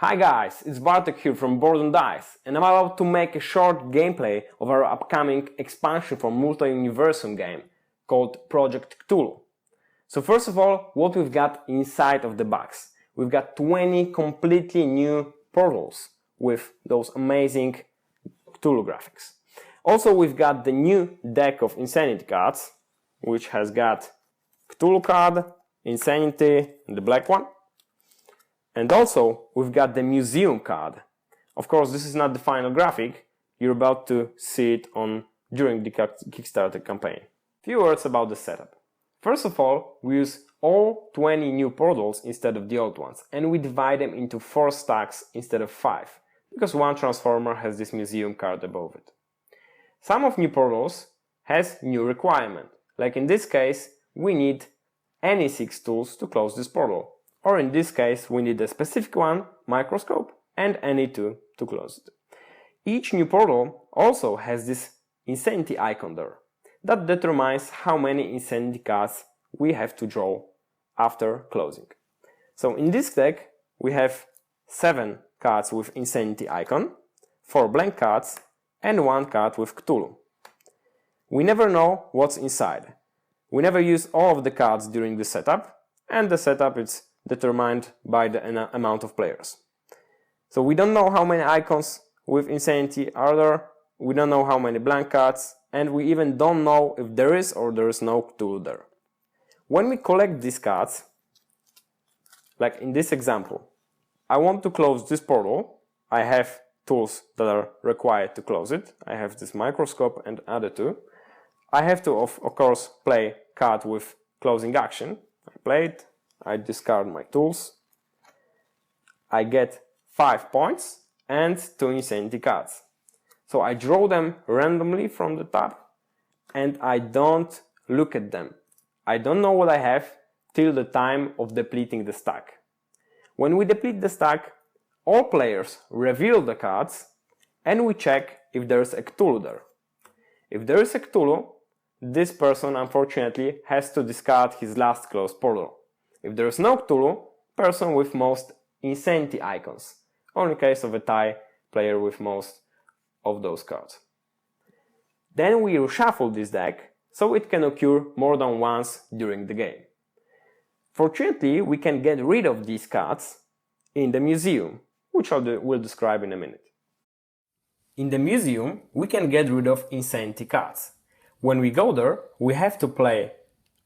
Hi guys, it's Bartek here from Board and Dice, and I'm about to make a short gameplay of our upcoming expansion for Multiuniversum game called Project Cthulhu. So first of all, what we've got inside of the box. We've got 20 completely new portals with those amazing Cthulhu graphics. Also, we've got the new deck of Insanity cards, which has got Cthulhu card, Insanity, and the black one. And also, we've got the museum card. Of course, this is not the final graphic. You're about to see it during the Kickstarter campaign. Few words about the setup. First of all, we use all 20 new portals instead of the old ones, and we divide them into 4 stacks instead of 5, because one transformer has this museum card above it. Some of new portals has new requirement, like in this case, we need any 6 tools to close this portal. Or in this case, we need a specific one, microscope, and any 2 to close it. Each new portal also has this insanity icon there. That determines how many insanity cards we have to draw after closing. So in this deck, we have 7 cards with insanity icon, 4 blank cards, and 1 card with Cthulhu. We never know what's inside. We never use all of the cards during the setup, and the setup is determined by the amount of players. So we don't know how many icons with insanity are there, we don't know how many blank cards, and we even don't know if there is or there is no Cthulhu there. When we collect these cards, like in this example, I want to close this portal. I have tools that are required to close it. I have this microscope and other 2. I have to, of course, play card with closing action. I play it. I discard my tools. I get 5 points and 2 insanity cards. So I draw them randomly from the top and I don't look at them. I don't know what I have till the time of depleting the stack. When we deplete the stack, all players reveal the cards and we check if there is a Cthulhu there. If there is a Cthulhu, this person unfortunately has to discard his last closed portal. If there is no Cthulhu, person with most insanity icons, or in case of a tie, player with most of those cards. Then we reshuffle this deck, so it can occur more than once during the game. Fortunately, we can get rid of these cards in the museum, which we'll describe in a minute. In the museum, we can get rid of insanity cards. When we go there, we have to play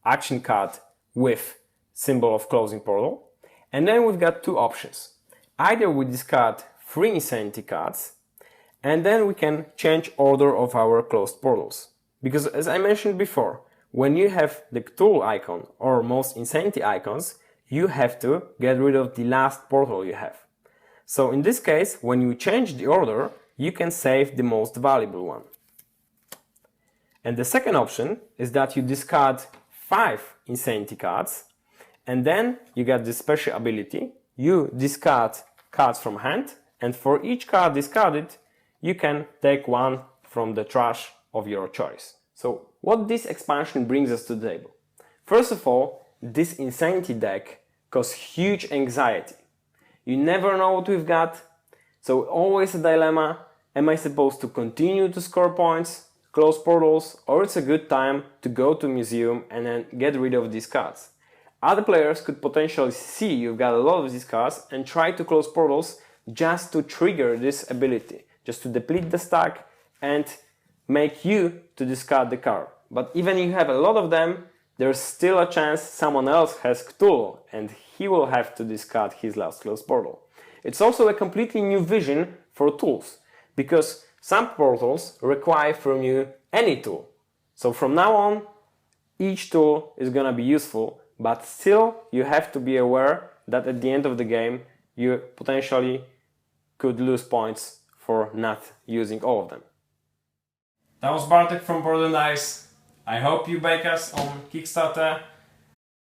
action card with symbol of closing portal, and then we've got 2 options. Either we discard 3 insanity cards, and then we can change order of our closed portals. Because as I mentioned before, when you have the Cthulhu icon or most insanity icons, you have to get rid of the last portal you have. So in this case, when you change the order, you can save the most valuable one. And the second option is that you discard 5 insanity cards, and then you get this special ability. You discard cards from hand, and for each card discarded, you can take 1 from the trash of your choice. So what this expansion brings us to the table? First of all, this insanity deck causes huge anxiety. You never know what we've got, so always a dilemma. Am I supposed to continue to score points, close portals, or it's a good time to go to museum and then get rid of these cards? Other players could potentially see you've got a lot of these cards and try to close portals just to trigger this ability, just to deplete the stack and make you to discard the card. But even if you have a lot of them, there's still a chance someone else has Cthulhu and he will have to discard his last closed portal. It's also a completely new vision for tools, because some portals require from you any tool. So from now on, each tool is gonna be useful, but still you have to be aware that at the end of the game, you potentially could lose points for not using all of them. That was Bartek from Board and Dice. I hope you back us on Kickstarter.